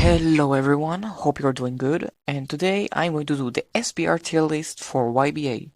Hello everyone, hope you're doing good, and today I'm going to do the SBR tier list for YBA.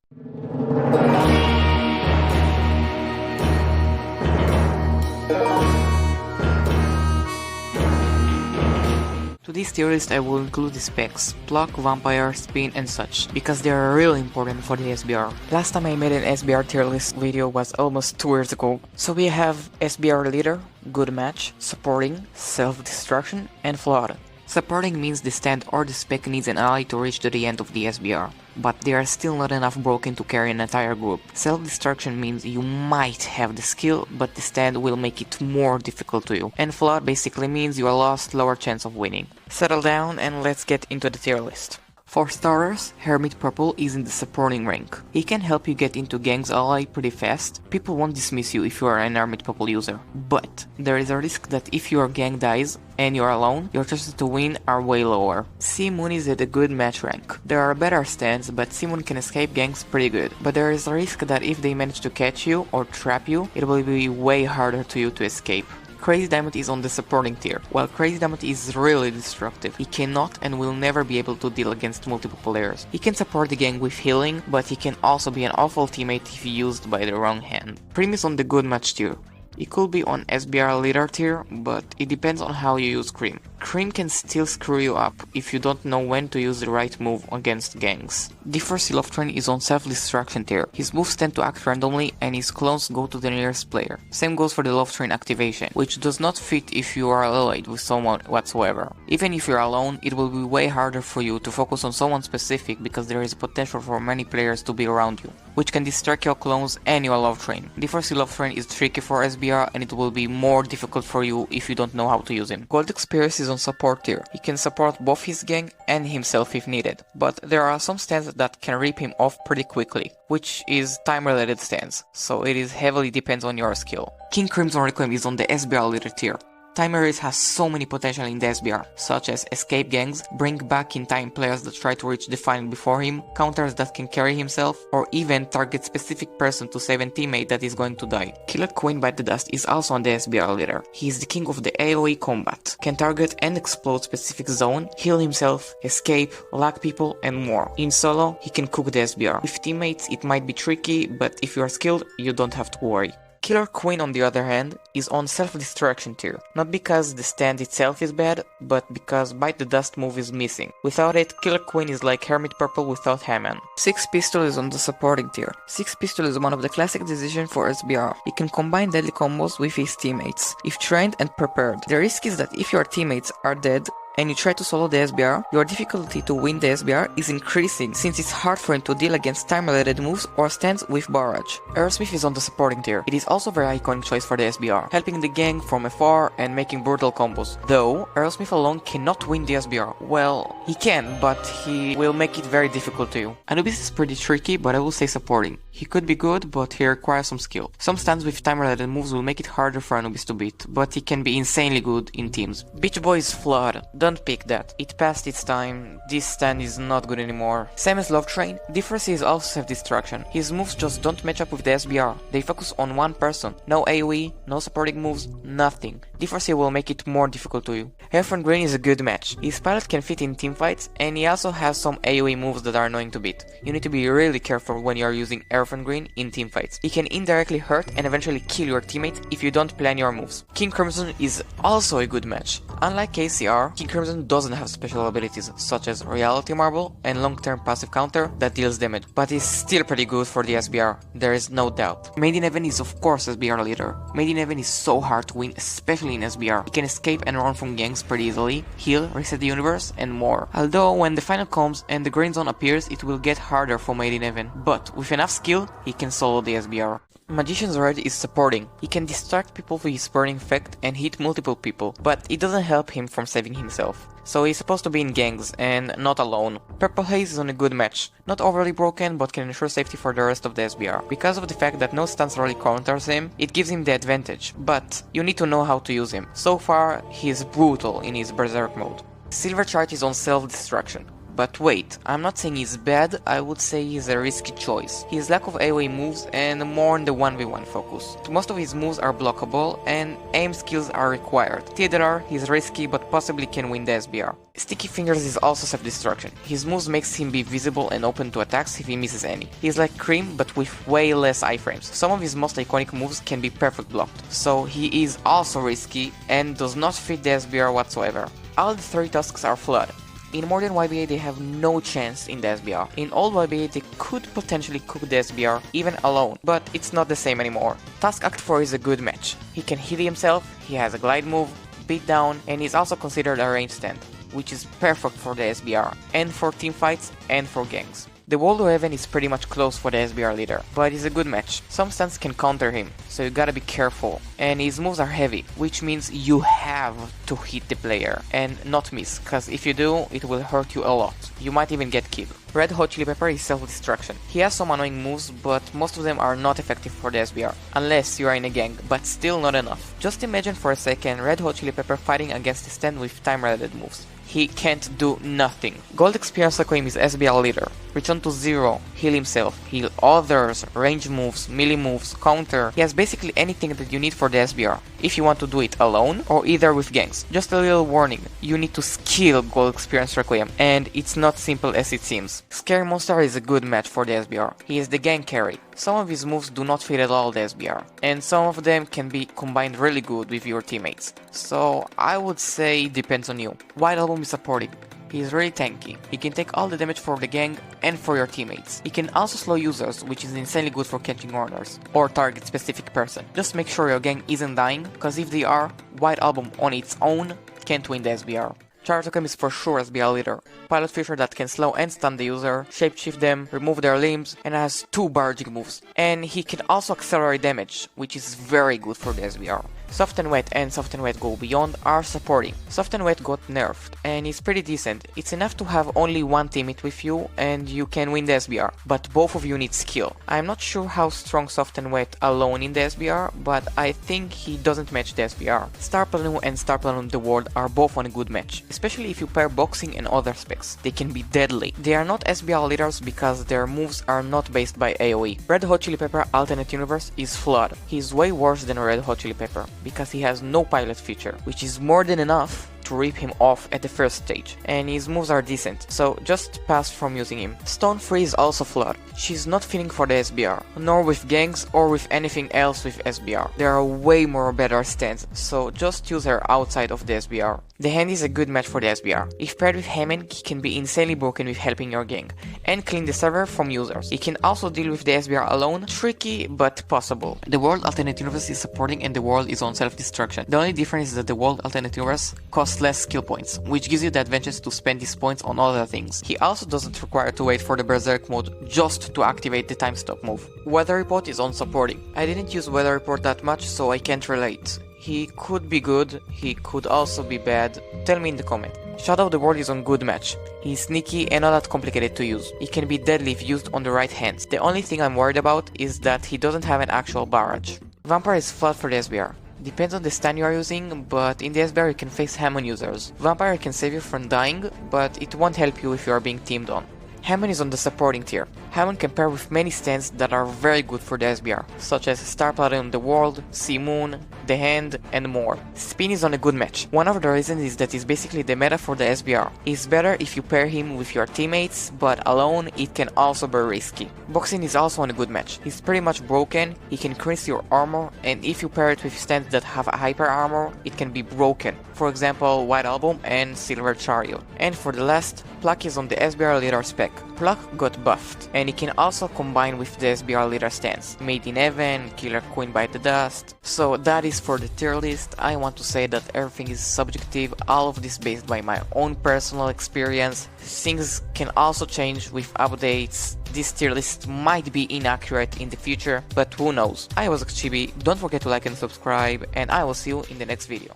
To this tier list I will include the specs, block, vampire, spin and such, because they are really important for the SBR. Last time I made an SBR tier list video was almost 2 years ago. So we have SBR leader, good match, supporting, self-destruction and flawed. Supporting means the stand or the spec needs an ally to reach to the end of the SBR, but they are still not enough broken to carry an entire group. Self-destruction means you might have the skill, but the stand will make it more difficult to you. And flawed basically means you are lost, lower chance of winning. Settle down and let's get into the tier list. For starters, Hermit Purple is in the supporting rank. He can help you get into gangs ally pretty fast. People won't dismiss you if you are an Hermit Purple user. But there is a risk that if your gang dies and you are alone, your chances to win are way lower. C-Moon is at a good match rank. There are better stands, but C-Moon can escape gangs pretty good. But there is a risk that if they manage to catch you or trap you, it will be way harder to you to escape. Crazy Diamond is on the supporting tier. While Crazy Diamond is really destructive, he cannot and will never be able to deal against multiple players. He can support the gang with healing, but he can also be an awful teammate if used by the wrong hand. Prim is on the good match tier. It could be on SBR leader tier, but it depends on how you use Cream. Cream can still screw you up if you don't know when to use the right move against gangs. Differcy Love Train is on self-destruction tier. His moves tend to act randomly and his clones go to the nearest player. Same goes for the Love Train activation, which does not fit if you are allied with someone whatsoever. Even if you're alone, it will be way harder for you to focus on someone specific because there is potential for many players to be around you, which can distract your clones and your Love Train. Differcy Love Train is tricky for SBR and it will be more difficult for you if you don't know how to use him. Gold Experience is on support tier. He can support both his gang and himself if needed, but there are some stands that can rip him off pretty quickly, which is time related stands, so it is heavily depends on your skill. King Crimson Requiem is on the SBR leader tier. Time Erase has so many potential in the SBR, such as escape gangs, bring back in time players that try to reach the final before him, counters that can carry himself, or even target specific person to save a teammate that is going to die. Killer Queen Bite the Dust is also on the SBR leader. He is the king of the AoE combat, can target and explode specific zone, heal himself, escape, lag people and more. In solo, he can cook the SBR. With teammates it might be tricky, but if you are skilled, you don't have to worry. Killer Queen on the other hand is on self-destruction tier, not because the stand itself is bad, but because Bite the Dust move is missing. Without it, Killer Queen is like Hermit Purple without Hammond. Six Pistol is on the supporting tier. Six Pistol is one of the classic decisions for SBR. He can combine deadly combos with his teammates, if trained and prepared. The risk is that if your teammates are dead, and you try to solo the SBR, your difficulty to win the SBR is increasing since it's hard for him to deal against time-related moves or stands with barrage. Aerosmith is on the supporting tier. It is also a very iconic choice for the SBR, helping the gang from afar and making brutal combos. Though, Aerosmith alone cannot win the SBR. Well, he can, but he will make it very difficult to you. Anubis is pretty tricky, but I will say supporting. He could be good, but he requires some skill. Some stands with time-related moves will make it harder for Anubis to beat, but he can be insanely good in teams. Beach Boy is flawed. Don't pick that. It passed its time. This stand is not good anymore. Same as Love Train, Differcy is also self-destruction. His moves just don't match up with the SBR. They focus on one person. No AoE, no supporting moves, nothing. Differcy will make it more difficult to you. Airfront Green is a good match. His pilot can fit in teamfights, and he also has some AoE moves that are annoying to beat. You need to be really careful when you are using Airfront Green in teamfights. He can indirectly hurt and eventually kill your teammate if you don't plan your moves. King Crimson is also a good match. Unlike KCR, King Crimson doesn't have special abilities such as Reality Marble and long-term passive counter that deals damage, but is still pretty good for the SBR, there is no doubt. Made in Heaven is of course SBR leader. Made in Heaven is so hard to win, especially in SBR. He can escape and run from gangs pretty easily, heal, reset the universe, and more. Although when the final comes and the green zone appears, it will get harder for Made in Heaven, but with enough skill, he can solo the SBR. Magician's Red is supporting. He can distract people with his burning effect and hit multiple people, but it doesn't help him from saving himself. So he's supposed to be in gangs and not alone. Purple Haze is on a good match. Not overly broken, but can ensure safety for the rest of the SBR. Because of the fact that no stance really counters him, it gives him the advantage, but you need to know how to use him. So far, he is brutal in his berserk mode. Silver Chart is on self-destruction. But wait, I'm not saying he's bad, I would say he's a risky choice. His lack of AoE moves and more on the 1v1 focus. Most of his moves are blockable and aim skills are required. TLDR, he's risky but possibly can win the SBR. Sticky Fingers is also self-destruction. His moves makes him be visible and open to attacks if he misses any. He's like Cream but with way less iframes. Some of his most iconic moves can be perfect blocked, so he is also risky and does not fit the SBR whatsoever. All the 3 tasks are flawed. In modern YBA they have no chance in the SBR. In old YBA they could potentially cook the SBR even alone, but it's not the same anymore. Task Act 4 is a good match. He can heal himself, he has a glide move, beat down, and he's also considered a range stand, which is perfect for the SBR, and for teamfights, and for ganks. The wall to heaven is pretty much close for the SBR leader, but it's a good match. Some stands can counter him, so you gotta be careful. And his moves are heavy, which means you have to hit the player and not miss, cause if you do, it will hurt you a lot. You might even get killed. Red Hot Chili Pepper is self-destruction. He has some annoying moves, but most of them are not effective for the SBR, unless you are in a gang, but still not enough. Just imagine for a second Red Hot Chili Pepper fighting against a stand with time-related moves. He can't do nothing. Gold Experience Requiem is SBR leader. Return to 0, heal himself, heal others, range moves, melee moves, counter. He has basically anything that you need for the SBR, if you want to do it alone or either with ganks. Just a little warning, you need to skill Gold Experience Requiem, and it's not simple as it seems. Scary Monster is a good match for the SBR. He is the gang carry. Some of his moves do not fit at all the SBR, and some of them can be combined really good with your teammates. So I would say it depends on you. White Album is supporting. He is really tanky. He can take all the damage for the gang and for your teammates. He can also slow users, which is insanely good for catching corners or target specific person. Just make sure your gang isn't dying, cause if they are, White Album on its own can't win the SBR. Charge is for sure SBR leader. Pilot feature that can slow and stun the user, shapeshift them, remove their limbs, and has 2 barging moves. And he can also accelerate damage, which is very good for the SBR. Soft and Wet and Soft and Wet Go Beyond are supporting. Soft and Wet got nerfed and is pretty decent. It's enough to have only one teammate with you and you can win the SBR, but both of you need skill. I'm not sure how strong Soft and Wet alone in the SBR, but I think he doesn't match the SBR. Star Platoon and Star Platoon The World are both on a good match, especially if you pair boxing and other specs. They can be deadly. They are not SBR leaders because their moves are not based by AoE. Red Hot Chili Pepper Alternate Universe is flawed. He's way worse than Red Hot Chili Pepper, because he has no pilot feature, which is more than enough to rip him off at the first stage, and his moves are decent, so just pass from using him. Stone Free is also flawed. She's not fitting for the SBR, nor with ganks or with anything else with SBR. There are way more better stands, so just use her outside of the SBR. The Hand is a good match for the SBR. If paired with Hammond, he can be insanely broken with helping your gang, and clean the server from users. He can also deal with the SBR alone, tricky but possible. The World Alternate Universe is supporting and the world is on self-destruction. The only difference is that the World Alternate Universe costs less skill points, which gives you the advantage to spend these points on other things. He also doesn't require to wait for the Berserk mode just to activate the time stop move. Weather Report is on supporting. I didn't use Weather Report that much, so I can't relate. He could be good, he could also be bad. Tell me in the comment. Shadow of the World is on good match. He's sneaky and not that complicated to use. He can be deadly if used on the right hands. The only thing I'm worried about is that he doesn't have an actual barrage. Vampire is flawed for the SBR. Depends on the stand you are using, but in the SBR you can face Hammond users. Vampire can save you from dying, but it won't help you if you are being teamed on. Hammond is on the supporting tier. Hammond can pair with many stands that are very good for the SBR, such as Star Platoon The World, Sea Moon, The Hand, and more. Spin is on a good match. One of the reasons is that he's basically the meta for the SBR. He's better if you pair him with your teammates, but alone it can also be risky. Boxing is also on a good match. He's pretty much broken, he can increase your armor, and if you pair it with stands that have a hyper armor, it can be broken. For example, White Album and Silver Chariot. And for the last, Pluck is on the SBR leader spec. Pluck got buffed, and he can also combine with the SBR leader stance. Made in Heaven, Killer Queen by the Dust. So that is for the tier list. I want to say that everything is subjective, all of this based by my own personal experience. Things can also change with updates. This tier list might be inaccurate in the future, but who knows. I was Chibi, don't forget to like and subscribe, and I will see you in the next video.